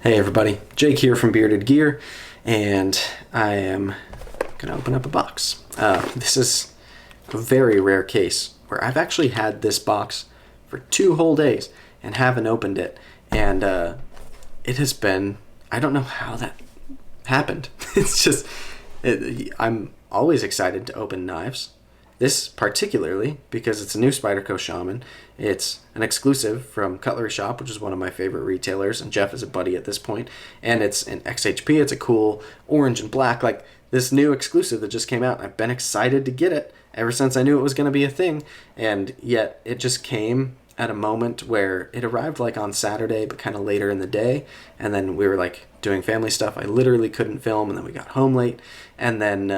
Hey everybody, Jake here from Bearded Gear, and I am going to open up a box. This is a very rare case where I've actually had this box for 2 whole days and haven't opened it, and it has been, I don't know how that happened. It's just, I'm always excited to open knives. This particularly because it's a new Spyderco Shaman. It's an exclusive from Cutlery Shoppe, which is one of my favorite retailers, and Jeff is a buddy at this point. And it's an XHP. It's a cool orange and black, like this new exclusive that just came out. I've been excited to get it ever since I knew it was going to be a thing, and yet it just came at a moment where it arrived like on Saturday, but kind of later in the day, and then we were like doing family stuff. I literally couldn't film, and then we got home late, and then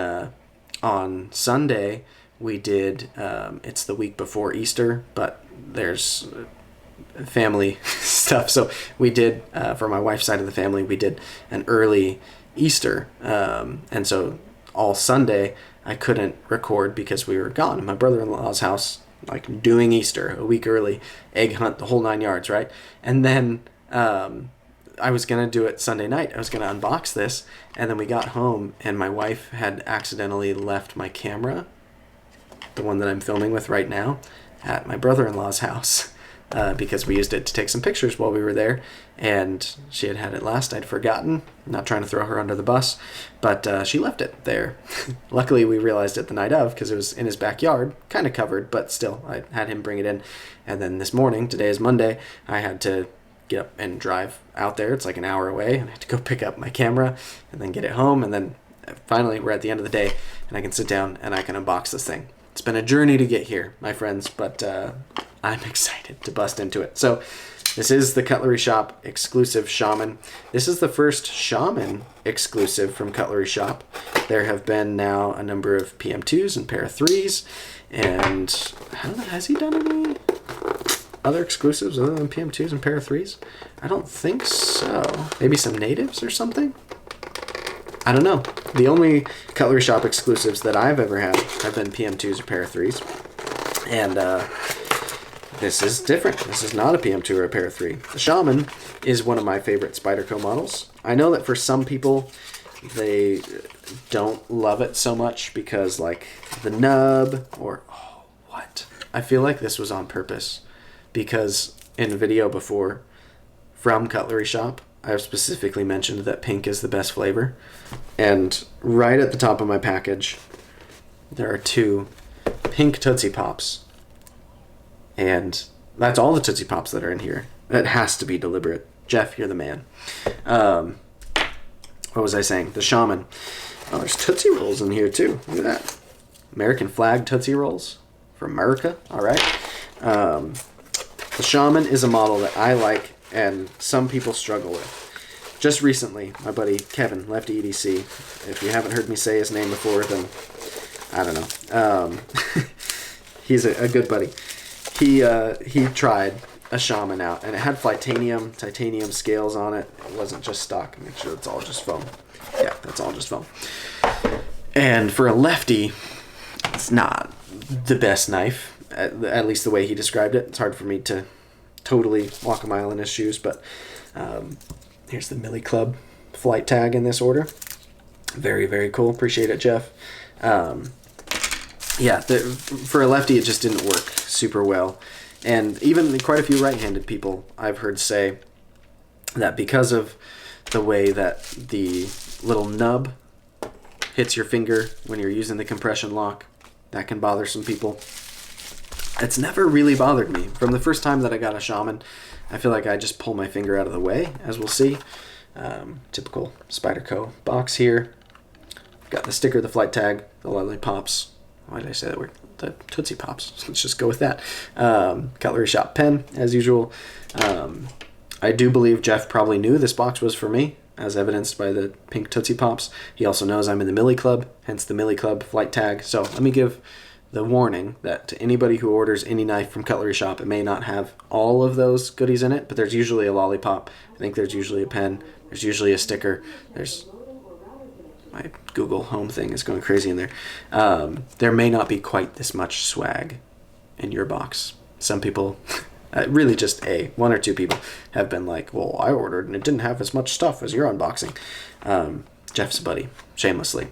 on Sunday we did, it's the week before Easter, but there's family stuff. So we did, for my wife's side of the family, we did an early Easter. And so all Sunday I couldn't record because we were gone at my brother-in-law's house, like doing Easter a week early, egg hunt, the whole 9 yards, right? And then I was going to do it Sunday night. I was going to unbox this. And then we got home and my wife had accidentally left my camera, the one that I'm filming with right now, at my brother-in-law's house because we used it to take some pictures while we were there, and she had it last. I'd forgotten. I'm not trying to throw her under the bus, but she left it there. Luckily, we realized it the night of because it was in his backyard, kind of covered, but still, I had him bring it in. And then this morning, today is Monday, I had to get up and drive out there. It's like an hour away, and I had to go pick up my camera and then get it home, and then finally we're at the end of the day, and I can sit down and I can unbox this thing. It's been a journey to get here, my friends, but I'm excited to bust into it. So this is the Cutlery Shoppe exclusive Shaman. This is the first Shaman exclusive from Cutlery Shoppe. There have been now a number of PM2s and Para 3s, and has he done any other exclusives other than PM2s and Para 3s? I don't think so. Maybe some natives or something? I don't know. The only Cutlery Shoppe exclusives that I've ever had have been PM2s or Para 3s. And this is different. This is not a PM2 or a Para 3. The Shaman is one of my favorite Spyderco models. I know that for some people, they don't love it so much because like the nub or, oh, what? I feel like this was on purpose because in a video before from Cutlery Shoppe, I've specifically mentioned that pink is the best flavor. And right at the top of my package, there are 2 pink Tootsie Pops. And that's all the Tootsie Pops that are in here. It has to be deliberate. Jeff, you're the man. What was I saying? The Shaman. Oh, there's Tootsie Rolls in here too. Look at that. American flag Tootsie Rolls for America. All right. The Shaman is a model that I like and some people struggle with. Just recently, my buddy Kevin, Lefty EDC, if you haven't heard me say his name before, then I don't know. He's a good buddy. He tried a Shaman out, and it had titanium scales on it. It wasn't just stock. Make sure it's all just foam. Yeah, that's all just foam. And for a lefty, it's not the best knife, at least the way he described it. It's hard for me to totally walk a mile in his shoes, but here's the Millie Club flight tag in this order. Very, very cool. Appreciate it, Jeff. Yeah, for a lefty, it just didn't work super well. And even quite a few right-handed people I've heard say that because of the way that the little nub hits your finger when you're using the compression lock, that can bother some people. It's never really bothered me. From the first time that I got a Shaman, I feel like I just pull my finger out of the way, as we'll see. Typical Spyderco box here. Got the sticker, the flight tag, the lollipops. Why did I say that word? The Tootsie Pops. Let's just go with that. Cutlery Shoppe pen, as usual. I do believe Jeff probably knew this box was for me, as evidenced by the pink Tootsie Pops. He also knows I'm in the Millie Club, hence the Millie Club flight tag. So let me give the warning that to anybody who orders any knife from Cutlery Shoppe, it may not have all of those goodies in it, but there's usually a lollipop. I think there's usually a pen. There's usually a sticker. There's... my Google Home thing is going crazy in there. There may not be quite this much swag in your box. Some people Really just one or two people have been like, well, I ordered and it didn't have as much stuff as your unboxing. Jeff's a buddy, shamelessly.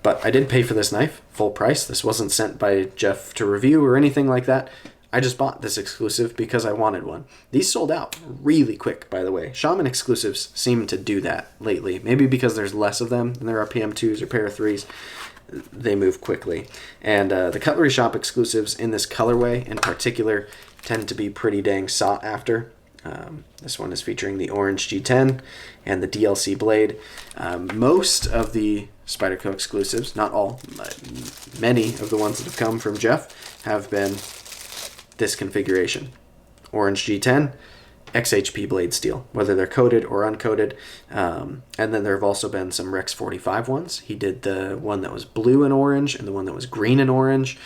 But I did pay for this knife, full price. This wasn't sent by Jeff to review or anything like that. I just bought this exclusive because I wanted one. These sold out really quick, by the way. Shaman exclusives seem to do that lately. Maybe because there's less of them than there are PM2s or Para 3s. They move quickly. And the Cutlery Shoppe exclusives in this colorway in particular tend to be pretty dang sought after. This one is featuring the orange G10 and the DLC blade. Most of the Spyderco exclusives, not all, but many of the ones that have come from Jeff have been this configuration. Orange G10, XHP blade steel, whether they're coated or uncoated. And then there have also been some Rex 45 ones. He did the one that was blue and orange and the one that was green and orange.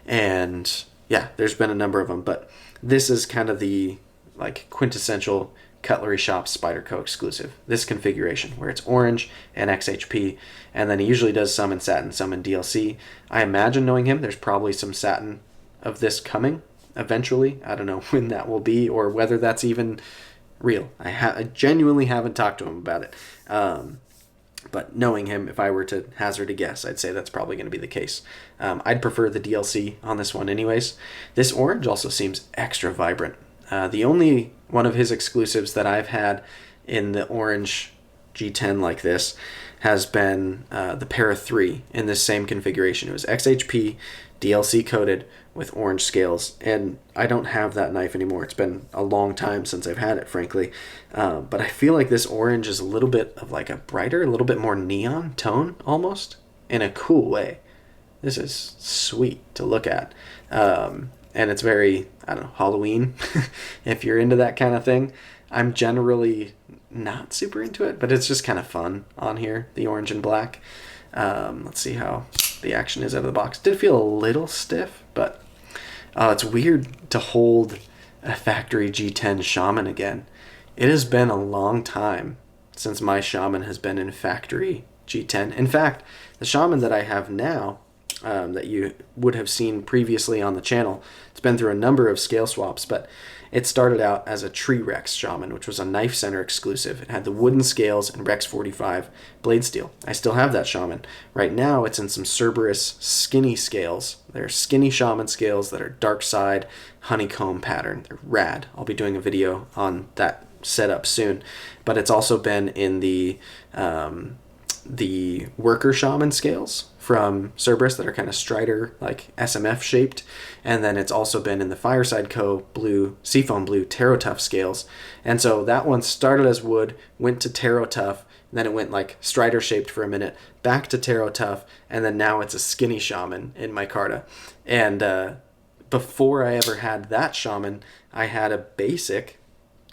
And yeah, there's been a number of them, but this is kind of the like quintessential Cutlery Shoppe Spyderco exclusive. This configuration where it's orange and XHP, and then he usually does some in satin, some in DLC. I imagine, knowing him, there's probably some satin of this coming eventually. I don't know when that will be or whether that's even real. I genuinely haven't talked to him about it. But knowing him, if I were to hazard a guess, I'd say that's probably going to be the case. I'd prefer the DLC on this one anyways. This orange also seems extra vibrant. The only one of his exclusives that I've had in the orange G10 like this has been the Para 3 in this same configuration. It was XHP, DLC coated with orange scales, and I don't have that knife anymore. It's been a long time since I've had it, frankly. But I feel like this orange is a little bit of like a brighter, a little bit more neon tone almost, in a cool way. This is sweet to look at. And it's very, I don't know, Halloween, if you're into that kind of thing. I'm generally not super into it, but it's just kind of fun on here, the orange and black. Let's see how the action is out of the box. Did feel a little stiff, but it's weird to hold a factory G10 Shaman again. It has been a long time since my Shaman has been in factory G10. In fact, the Shaman that I have now, that you would have seen previously on the channel, it's been through a number of scale swaps, but it started out as a Tree Rex Shaman, which was a Knife Center exclusive. It had the wooden scales and Rex 45 blade steel. I still have that Shaman. Right now it's in some Cerberus skinny scales. They're skinny Shaman scales that are dark side honeycomb pattern. They're rad. I'll be doing a video on that setup soon. But it's also been in the worker Shaman scales from Cerberus that are kind of Strider, like SMF shaped. And then it's also been in the Fireside Co. blue, Seafoam blue Tarot Tough scales. And so that one started as wood, went to Tarot Tough, and then it went like Strider shaped for a minute, back to Tarot Tough, and then now it's a skinny Shaman in micarta. And before I ever had that Shaman, I had a basic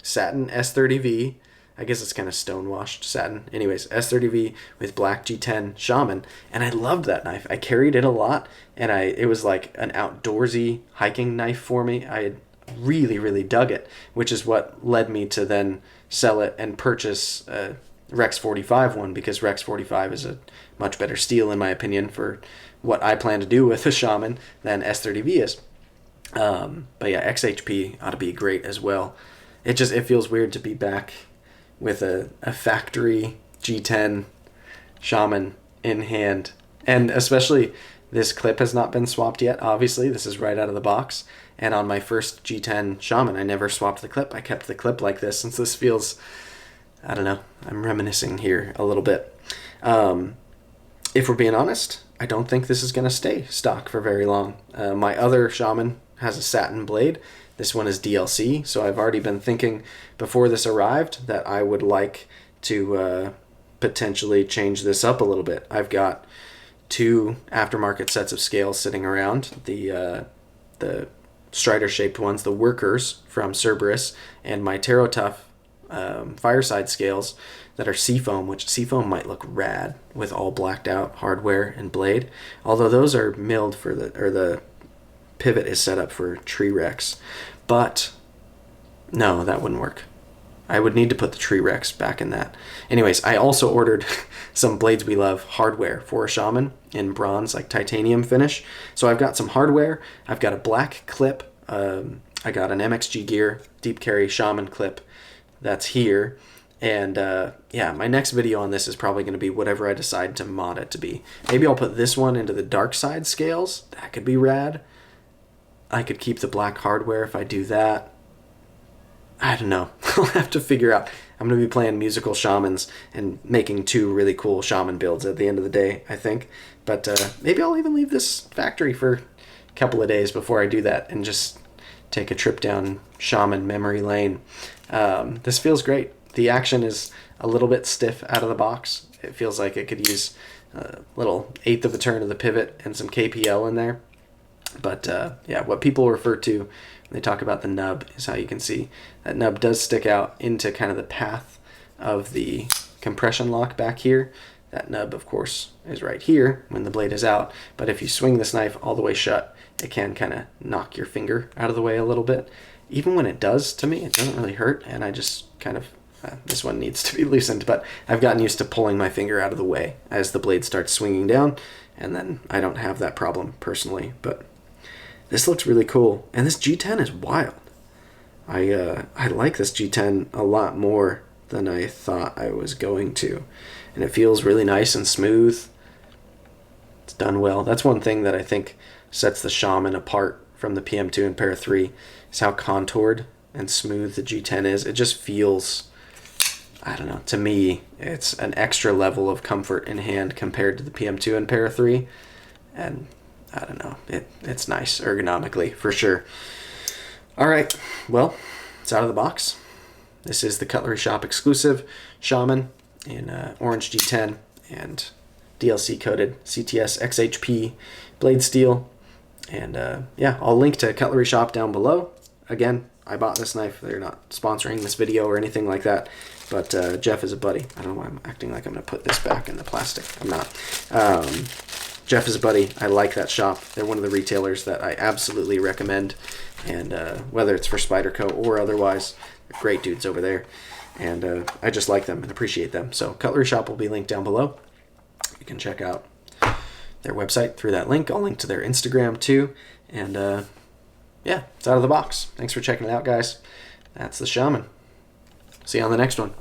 satin S30V. I guess it's kind of stone-washed satin. Anyways, S30V with black G10 Shaman, and I loved that knife. I carried it a lot, and it was like an outdoorsy hiking knife for me. I really, really dug it, which is what led me to then sell it and purchase a Rex 45 one, because Rex 45 is a much better steel, in my opinion, for what I plan to do with a Shaman than S30V is. But yeah, XHP ought to be great as well. It feels weird to be back with a factory G10 Shaman in hand. And especially, this clip has not been swapped yet, obviously. This is right out of the box. And on my first G10 Shaman, I never swapped the clip. I kept the clip like this, since this feels, I don't know, I'm reminiscing here a little bit. If we're being honest, I don't think this is going to stay stock for very long. My other Shaman has a satin blade. This one is DLC, so I've already been thinking before this arrived that I would like to potentially change this up a little bit. I've got 2 aftermarket sets of scales sitting around, the Strider-shaped ones, the workers from Cerberus, and my Tarot Tough Fireside scales that are Seafoam, which Seafoam might look rad with all blacked out hardware and blade, although those are milled for the pivot is set up for Tree Rex. But no, that wouldn't work. I would need to put the Tree Rex back in that. Anyways, I also ordered some Blades We Love hardware for a Shaman in bronze, like titanium finish. So I've got some hardware. I've got a black clip, I got an MXG Gear deep carry Shaman clip that's here. And yeah, my next video on this is probably going to be whatever I decide to mod it to be. Maybe I'll put this one into the dark side scales. That could be rad. I could keep the black hardware if I do that. I don't know. I'll have to figure out. I'm going to be playing musical shamans and making 2 really cool shaman builds at the end of the day, I think. But maybe I'll even leave this factory for a couple of days before I do that and just take a trip down shaman memory lane. This feels great. The action is a little bit stiff out of the box. It feels like it could use a little 1/8 of a turn of the pivot and some KPL in there. But yeah, what people refer to when they talk about the nub is how you can see that nub does stick out into kind of the path of the compression lock back here. That nub, of course, is right here when the blade is out. But if you swing this knife all the way shut, it can kind of knock your finger out of the way a little bit. Even when it does, to me, it doesn't really hurt. And I just kind of, this one needs to be loosened. But I've gotten used to pulling my finger out of the way as the blade starts swinging down. And then I don't have that problem personally. But this looks really cool. And this G10 is wild. I like this G10 a lot more than I thought I was going to. And it feels really nice and smooth. It's done well. That's one thing that I think sets the Shaman apart from the PM2 and Para 3 is how contoured and smooth the G10 is. It just feels, I don't know, to me, it's an extra level of comfort in hand compared to the PM2 and Para 3. And I don't know, it's nice ergonomically for sure. All right, well, it's out of the box. This is the Cutlery Shoppe exclusive Shaman in orange G10 and DLC coated CTS-XHP blade steel. And yeah, I'll link to Cutlery Shoppe down below. Again, I bought this knife. They're not sponsoring this video or anything like that, but Jeff is a buddy. I don't know why I'm acting like I'm going to put this back in the plastic. I'm not. Jeff is a buddy. I like that shop. They're one of the retailers that I absolutely recommend. And whether it's for Spyderco or otherwise, they're great dudes over there. And I just like them and appreciate them. So Cutlery Shoppe will be linked down below. You can check out their website through that link. I'll link to their Instagram too. And yeah, it's out of the box. Thanks for checking it out, guys. That's the Shaman. See you on the next one.